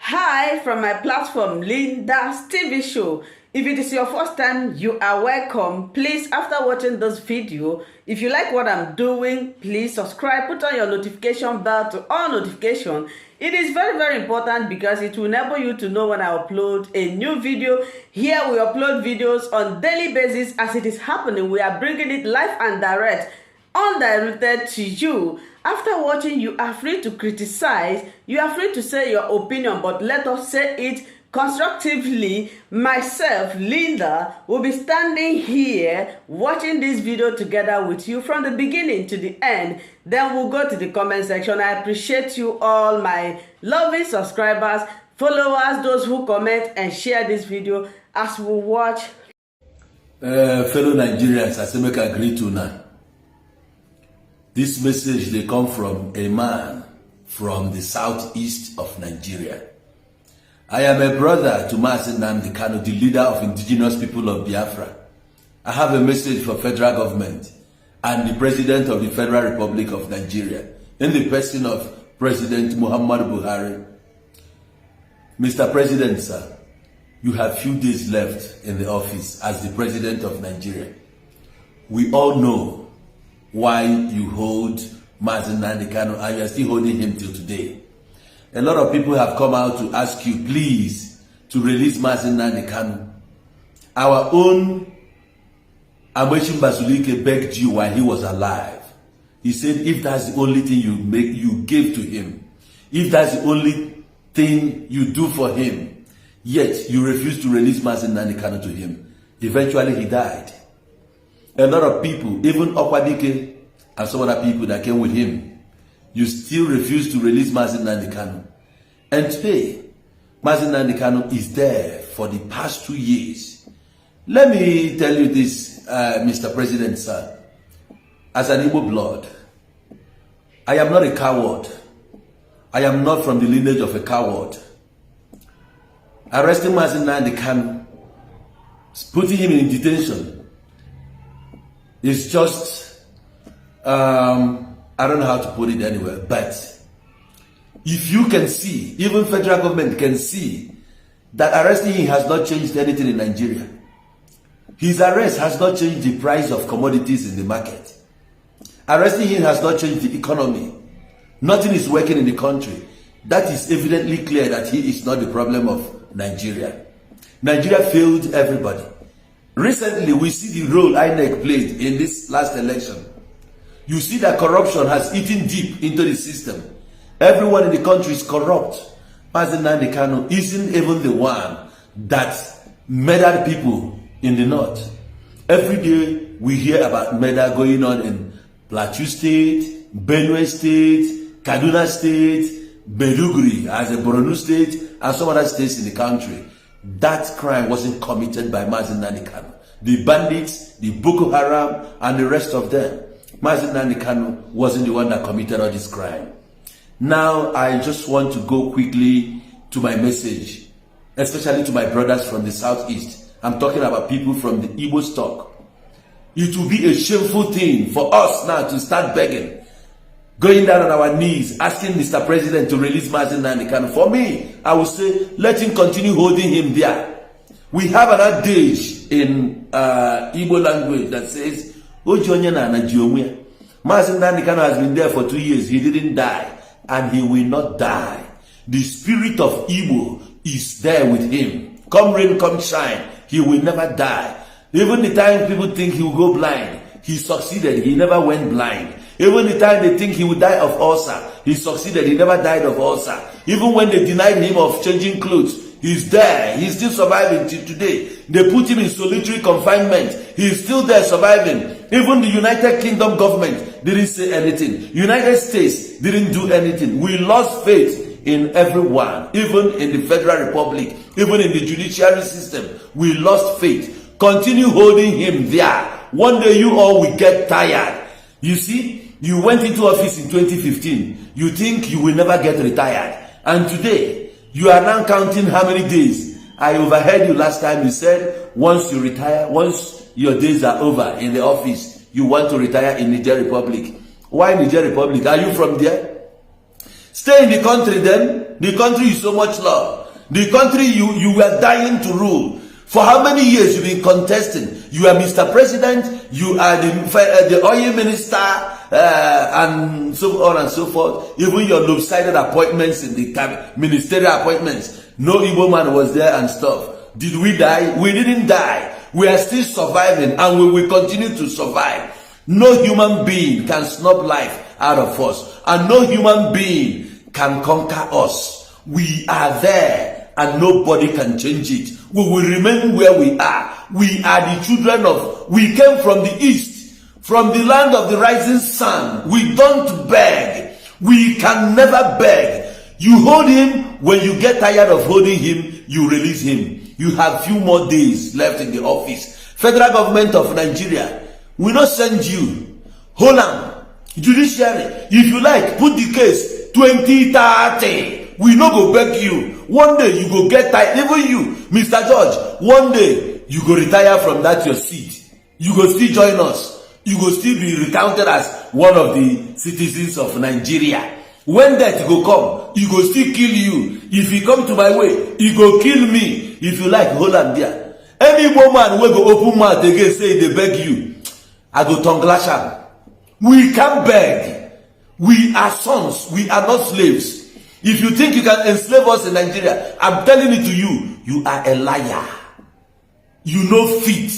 Hi from my platform, Linda's TV show. If it is your first time, you are welcome. Please, after watching this video, if you like what I'm doing, please subscribe, put on your notification bell to all notification. It is very, very important because it will enable you to know when I upload a new video. Here we upload videos on daily basis as it is happening. We are bringing it live and direct, undirected to you. After watching, you are free to criticize, you are free to say your opinion, but let us say it constructively. Myself, Linda, will be standing here watching this video together with you from the beginning to the end. Then we'll go to the comment section. I appreciate you all, my lovely subscribers, followers, those who comment and share this video as we watch. Fellow Nigerians, I say make I agree to now. This message, they come from a man from the southeast of Nigeria. I am a brother to Nnamdi Kanu, the leader of indigenous people of Biafra. I have a message for federal government and the president of the Federal Republic of Nigeria, in the person of President Muhammad Buhari. Mr. President, sir, you have few days left in the office as the president of Nigeria. We all know why you hold Nnamdi Kanu and you are still holding him till today. A lot of people have come out to ask you, please, to release Nnamdi Kanu. Our own Amwechim Basulike begged you while he was alive. He said, if that's the only thing you give to him, if that's the only thing you do for him, yet you refuse to release Nnamdi Kanu to him. Eventually he died. A lot of people, even Okwadike and some other people that came with him, you still refuse to release Nnamdi Kanu. And today, Nnamdi Kanu is there for the past 2 years. Let me tell you this, Mr. President, sir. As an Igbo blood, I am not a coward. I am not from the lineage of a coward. Arresting Nnamdi Kanu, putting him in detention, it's just, I don't know how to put it anywhere, but if you can see, even federal government can see, that arresting him has not changed anything in Nigeria. His arrest has not changed the price of commodities in the market. Arresting him has not changed the economy. Nothing is working in the country. That is evidently clear that he is not the problem of Nigeria. Nigeria failed everybody. Recently, we see the role INEC played in this last election. You see that corruption has eaten deep into the system. Everyone in the country is corrupt. Nnamdi Kanu isn't even the one that murdered people in the north. Every day, we hear about murder going on in Plateau State, Benue State, Kaduna State, Maiduguri as a Borno State, and some other states in the country. That crime wasn't committed by Nnamdi Kanu. The bandits, the Boko Haram, and the rest of them. Nnamdi Kanu wasn't the one that committed all this crime. Now, I just want to go quickly to my message, especially to my brothers from the southeast. I'm talking about people from the Igbo stock. It will be a shameful thing for us now to start begging, going down on our knees, asking Mr. President to release Nnamdi Kanu. For me, I will say, let him continue holding him there. We have an adage in Igbo language that says, Nnamdi Kanu has been there for 2 years. He didn't die, and he will not die. The spirit of Igbo is there with him. Come rain, come shine, he will never die. Even the time people think he will go blind, he succeeded. He never went blind. Even the time they think he would die of ulcer, he succeeded. He never died of ulcer. Even when they denied him of changing clothes, he's there. He's still surviving till today. They put him in solitary confinement. He's still there surviving. Even the United Kingdom government didn't say anything. United States didn't do anything. We lost faith in everyone, even in the Federal Republic, even in the judiciary system. We lost faith. Continue holding him there. One day you all will get tired. You see, you went into office in 2015. You think you will never get retired. And today, you are now counting how many days. I overheard you last time. You said, once you retire, once your days are over in the office, you want to retire in Niger Republic. Why Niger Republic? Are you from there? Stay in the country then. the country you so much love, the country you were dying to rule. For how many years you've been contesting? You are Mr. President, you are the oil minister, and so on and so forth. Even your lopsided appointments in the ministerial appointments, no Igbo man was there and stuff. Did we die? We didn't die. We are still surviving, and we will continue to survive. No human being can snub life out of us, and no human being can conquer us. We are there, and nobody can change it. We will remain where we are. We are the children of, we came from the east, from the land of the rising sun. We don't beg. We can never beg. You hold him. When you get tired of holding him, you release him. You have few more days left in the office. Federal government of Nigeria will not send you. Hold on. Judiciary, if you like, put the case 2030. We no go beg you. One day you go get tired. Even you, Mr. George, one day you go retire from that your seat. You go still join us. You go still be recounted as one of the citizens of Nigeria. When death go come, he go still kill you. If he come to my way, he go kill me. If you like, hold on there. Any woman will go open mouth again say they beg you, I go tongue lash am. We can't beg. We are sons. We are not slaves. If you think you can enslave us in Nigeria, I'm telling it to you, you are a liar. You know fit.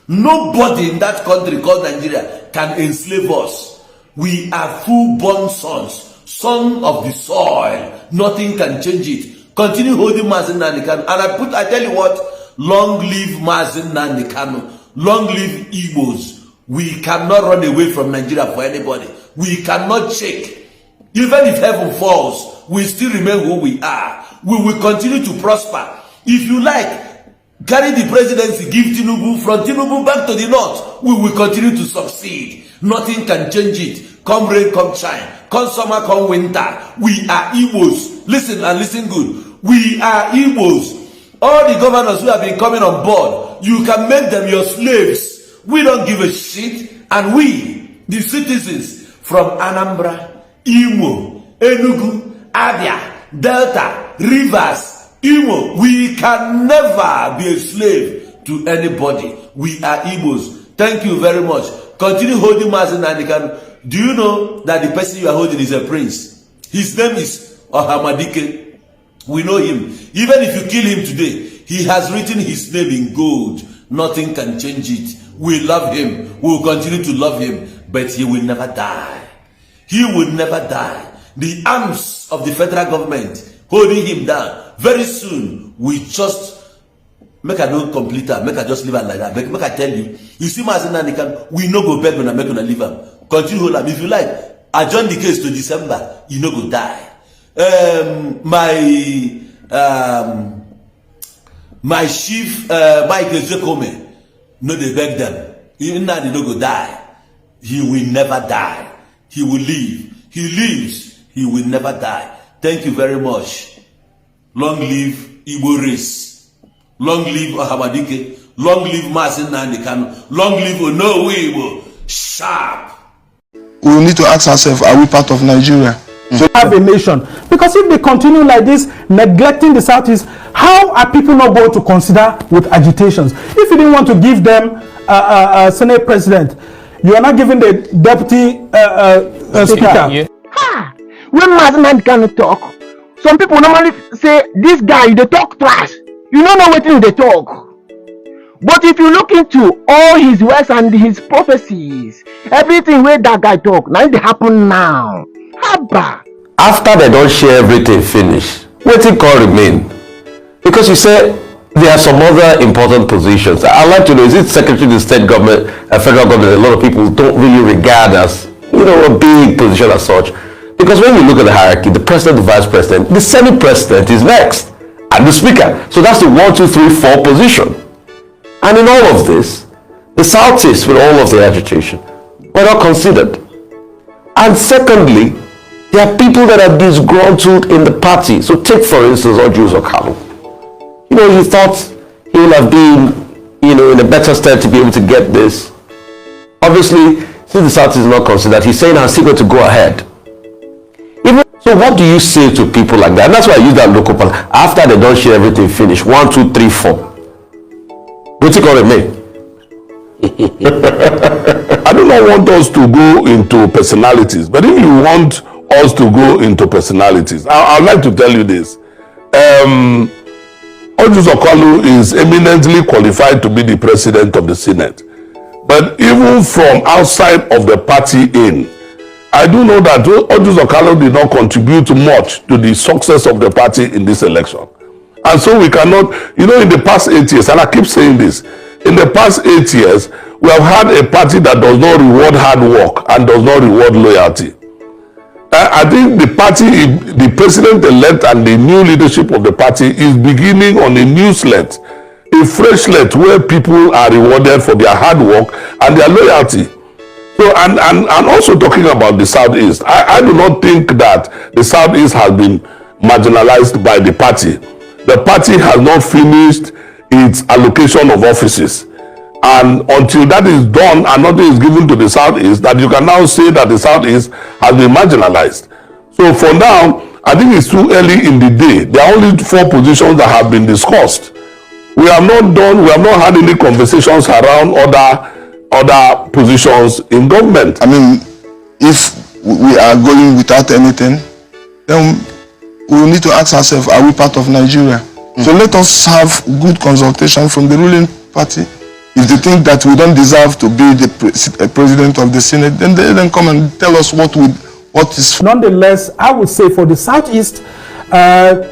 Nobody in that country called Nigeria can enslave us. We are full-born sons, son of the soil. Nothing can change it. Continue holding Nnamdi Kanu. And I tell you what, long live Nnamdi Kanu. Long live Igbos. We cannot run away from Nigeria for anybody. We cannot shake. Even if heaven falls, we still remain who we are. We will continue to prosper. If you like, carry the presidency, give Tinubu, from Tinubu back to the north, we will continue to succeed. Nothing can change it. Come rain, come shine. Come summer, come winter. We are Igbos. Listen and listen good. We are Igbos. All the governors who have been coming on board, you can make them your slaves. We don't give a shit. And we, the citizens from Anambra, Imo, Enugu, Abia, Delta, Rivers, Imo, we can never be a slave to anybody. We are Igbos. Thank you very much. Continue holding Nnamdi Kanu. Do you know that the person you are holding is a prince? His name is Ohamadike. We know him. Even if you kill him today, he has written his name in gold. Nothing can change it. We love him. We will continue to love him. But he will never die. He will never die. The arms of the federal government holding him down. Very soon, we just make a no complete her. Make a just leave her like that. Make I tell you. You see, Nnamdi Kanu, we no go beg when I make una leave him. Continue hold him. If you like, adjourn the case to December. You no go die. My chief, Mike Ezekome, no they beg them. Even now they no go die. He will never die. He will live. He lives. He will never die. Thank you very much. Long live Igbo race. Long live Ohamadike. Long live Nnamdi Kanu. Long live Onowu Igbo. Sharp. We need to ask ourselves, are we part of Nigeria? To have a nation, because if they continue like this, neglecting the Southeast, how are people not going to consider with agitations? If you didn't want to give them a Senate president, you are not giving the deputy speaker. Yeah. Ha! When Nnamdi Kanu talk, some people normally say this guy they talk trash. You don't know what they talk. But if you look into all his words and his prophecies, everything where that guy talk, now it happen now. Haba. After they don't share everything finish, what it call remain? Because you say there are some other important positions. I'd like to know, is it Secretary of the State Government, Federal Government, a lot of people don't really regard as, a big position as such. Because when you look at the hierarchy, the President, the Vice President, the Senate President is next, and the Speaker. So that's the 1, 2, 3, 4 position. And in all of this, the Southeast, with all of the agitation, were not considered. And secondly, there are people that are disgruntled in the party. So take, for instance, Ojuzo Kanu. He thought he would have been, in a better state to be able to get this. Obviously, since the South is not considered, he's saying I'm still going to go ahead. So what do you say to people like that? And that's why I use that local party. After they don't share everything, finish 1, 2, 3, 4. What's it called me? I do not want us to go into personalities, but if you want us to go into personalities, I'd like to tell you this. Ojus Okalu is eminently qualified to be the president of the Senate. But even from outside of the party in, I do know that Ojus Okalu did not contribute much to the success of the party in this election. And so we cannot, in the past 8 years, and I keep saying this, in the past 8 years, we have had a party that does not reward hard work and does not reward loyalty. I think the party, the president-elect and the new leadership of the party is beginning on a new slate, a fresh slate where people are rewarded for their hard work and their loyalty. So, and also talking about the Southeast, I do not think that the Southeast has been marginalized by the party. The party has not finished its allocation of offices. And until that is done and nothing is given to the Southeast, that you can now say that the Southeast has been marginalized. So for now, I think it's too early in the day. There are only 4 positions that have been discussed. We have not had any conversations around other positions in government. I mean, if we are going without anything, then we will need to ask ourselves, are we part of Nigeria? So let us have good consultation from the ruling party. If they think that we don't deserve to be the president of the Senate, then they then come and tell us what is. Nonetheless, I would say for the Southeast,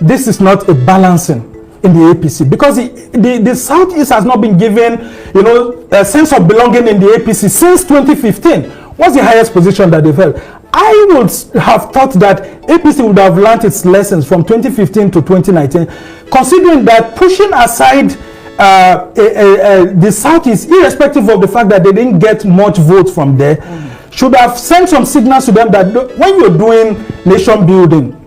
this is not a balancing in the APC, because the Southeast has not been given, a sense of belonging in the APC since 2015. What's the highest position that they've held? I would have thought that APC would have learned its lessons from 2015 to 2019, considering that pushing aside the Southeast, irrespective of the fact that they didn't get much votes from there, should have sent some signals to them that when you're doing nation building,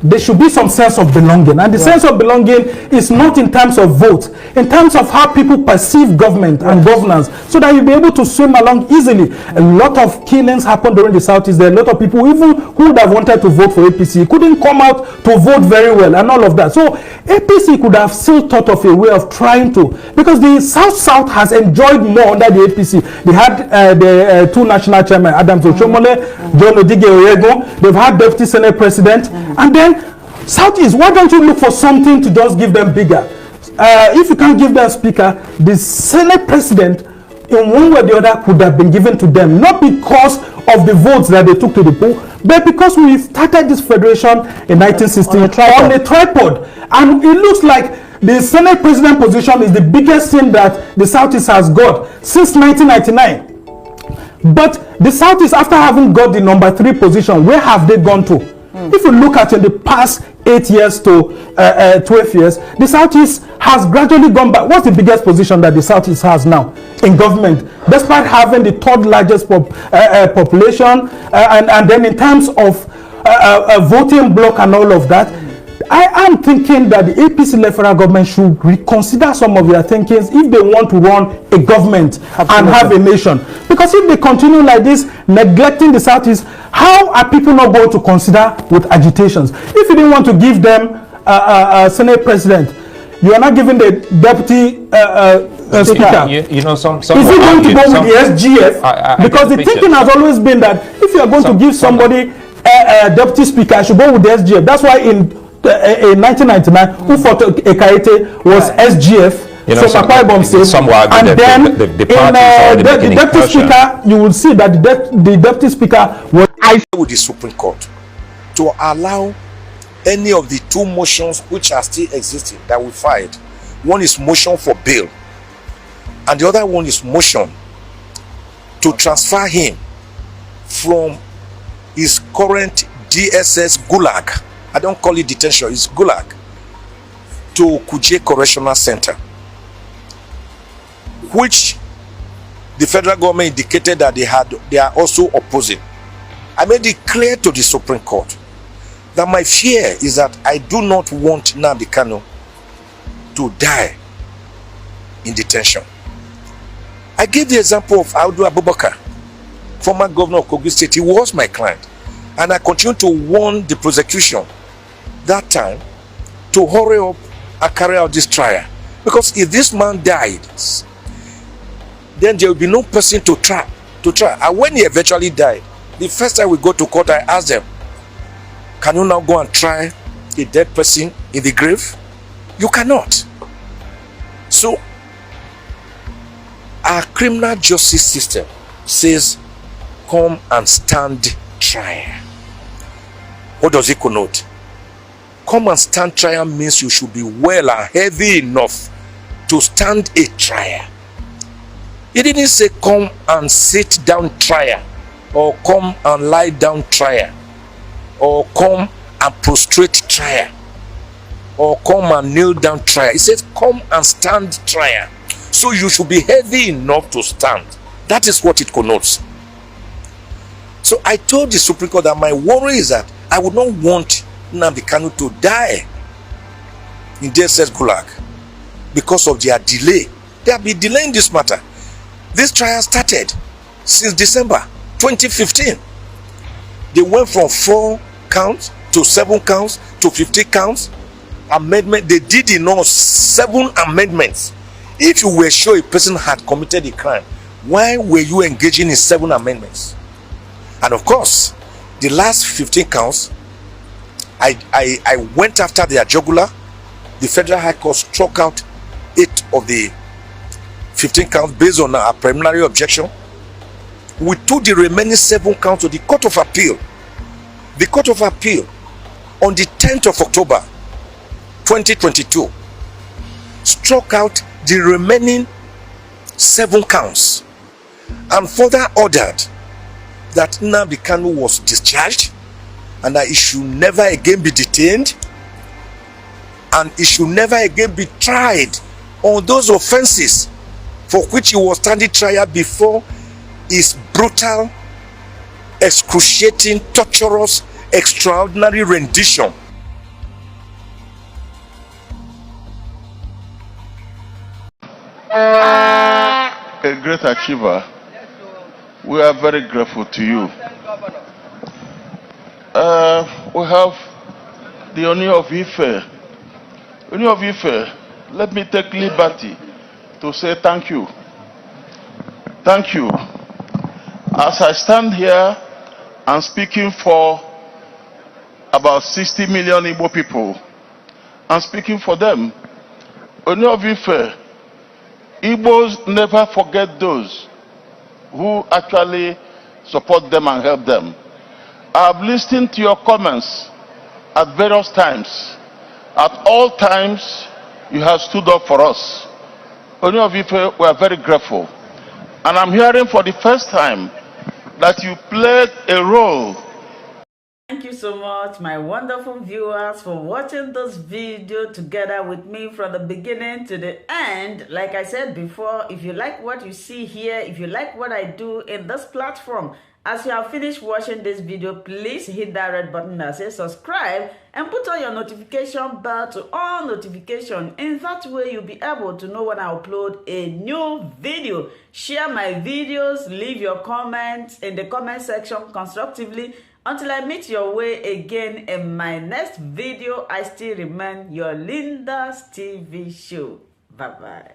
there should be some sense of belonging. And the sense of belonging is not in terms of votes, in terms of how people perceive government and governance, so that you'll be able to swim along easily. A lot of killings happened during the Southeast. There are a lot of people, even who would have wanted to vote for APC, couldn't come out to vote very well and all of that. So APC could have still thought of a way of trying to, because the South has enjoyed more under the APC. They had the 2 national chairmen, Adams Oshomole, John Odige Oyego. They've had deputy senate president, and then Southeast, why don't you look for something to just give them bigger? If you can't give them speaker, the Senate president, in one way or the other, could have been given to them, not because of the votes that they took to the poll, but because we started this federation in 1960 on a tripod. And it looks like the Senate president position is the biggest thing that the Southeast has got since 1999. But the Southeast, after having got the number 3 position, where have they gone to? If you look at in the past 8 years to 12 years, the Southeast has gradually gone back. What's the biggest position that the Southeast has now in government, despite having the 3rd largest population, and then in terms of voting bloc and all of that? I am thinking that the APC-led federal government should reconsider some of their thinkings if they want to run a government and have a nation. Because if they continue like this, neglecting the Southeast, how are people not going to consider with agitations? If you didn't want to give them a Senate president, you are not giving the deputy speaker. Some is it going to go with the SGF? Because the thinking has always been that if you are going to give somebody a deputy speaker, I should go with the SGF. That's why in 1999, who fought Ekaete was SGF. So and then the deputy speaker, you will see that the deputy speaker was with the Supreme Court to allow any of the 2 motions which are still existing that we filed. One is motion for bail, and the other one is motion to transfer him from his current DSS gulag. I don't call it detention, it's gulag, to Kuje Correctional Center, which the federal government indicated that they are also opposing. I made it clear to the Supreme Court that my fear is that I do not want Nnamdi Kanu to die in detention. I gave the example of Audu Abubakar, former governor of Kogi State. He was my client. And I continue to warn the prosecution that time to hurry up and carry out this trial. Because if this man died, then there will be no person to try. And when he eventually died, the first time we go to court, I asked them, can you now go and try a dead person in the grave? You cannot. So, our criminal justice system says, come and stand trial. What does it connote? Come and stand trial means you should be well and heavy enough to stand a trial. It didn't say come and sit down trial, or come and lie down trial, or come and prostrate trial, or come and kneel down trial. It says come and stand trial. So you should be heavy enough to stand. That is what it connotes. So I told the Supreme Court that my worry is that I would not want Nnamdi Kanu to die in DSS Gulag because of their delay. They have been delaying this matter. This trial started since December 2015. They went from 4 counts to 7 counts to 50 counts. Amendment. They did in all 7 amendments. If you were sure a person had committed a crime, why were you engaging in 7 amendments? And of course, the last 15 counts, I went after their jugular. The Federal High Court struck out 8 of the 15 counts based on a preliminary objection. We took the remaining 7 counts to the Court of Appeal. The Court of Appeal on the 10th of October 2022 struck out the remaining 7 counts and further ordered that Nnamdi Kanu was discharged and that he should never again be detained and he should never again be tried on those offenses for which he was standing trial before his brutal, excruciating, torturous, extraordinary rendition. A great achiever. We are very grateful to you. We have the Oni of Ife. Oni of Ife, let me take liberty to say thank you. Thank you. As I stand here and speaking for about 60 million Igbo people, and speaking for them, Oni of Ife, Igbos never forget those who actually support them and help them. I've listened to your comments at various times. At all times, you have stood up for us. Oni of Ife, we are very grateful. And I'm hearing for the first time that you played a role. Thank you so much, my wonderful viewers, for watching this video together with me from the beginning to the end. Like I said before, if you like what you see here, if you like what I do in this platform, as you have finished watching this video, please hit that red button that says subscribe and put on your notification bell to all notification. In that way, you'll be able to know when I upload a new video. Share my videos, leave your comments in the comment section constructively. Until I meet your way again in my next video, I still remain your Linda's TV show. Bye-bye.